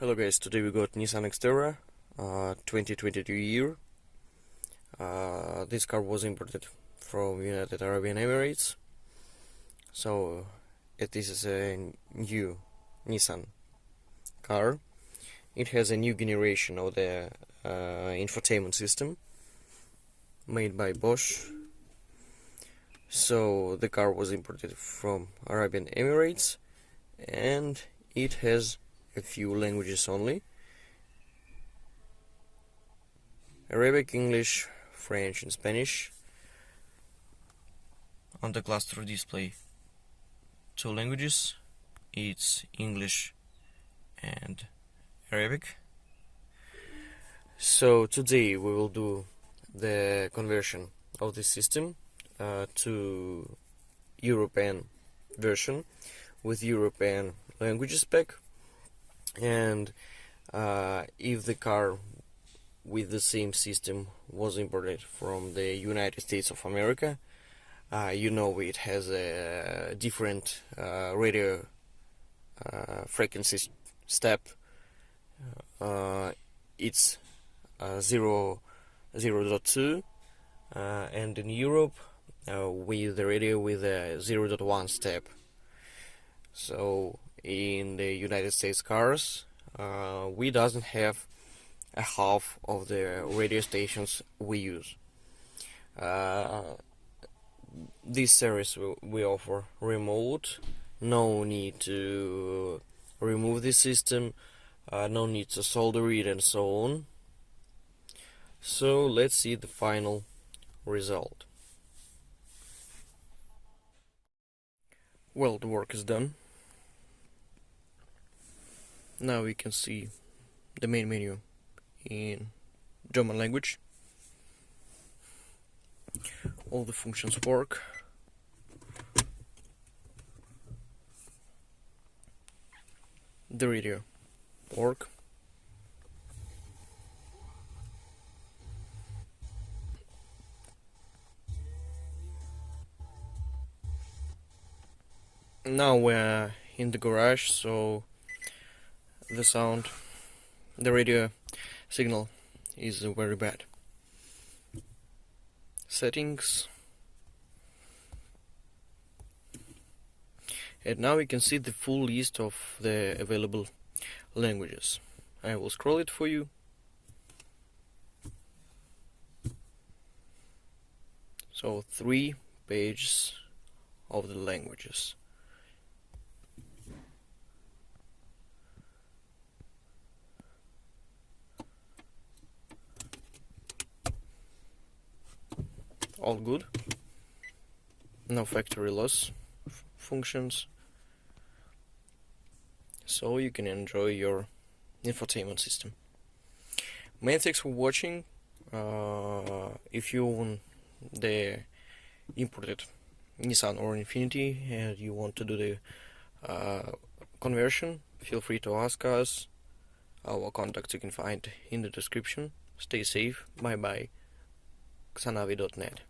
Hello guys, today we got Nissan X-terra 2022 year. This car was imported from United Arab Emirates, so this is a new Nissan car. It has a new generation of the infotainment system made by Bosch. So the car was imported from Arabian Emirates and it has a few languages only: Arabic, English, French and Spanish. On the cluster display, two languages, it's English and Arabic. So today we will do the conversion of this system to European version with European language spec. And if the car with the same system was imported from the United States of America, you know it has a different radio frequency step. It's 0.2, and in Europe with the radio with a 0.1 step. So in the United States cars, we doesn't have a half of the radio stations we use. This series we offer remote, no need to remove the system, no need to solder it and so on. So let's see the final result. Well, the work is done. Now we can see the main menu in German language. All the functions work. The radio work. Now we're in the garage, so the radio signal is very bad. Settings, and now we can see the full list of the available languages. I will scroll it for you. So 3 pages of the languages. All good. No factory loss functions. So you can enjoy your infotainment system. Many thanks for watching. If you own the imported Nissan or Infiniti and you want to do the conversion, feel free to ask us. Our contacts you can find in the description. Stay safe. Bye bye. Xanavi.net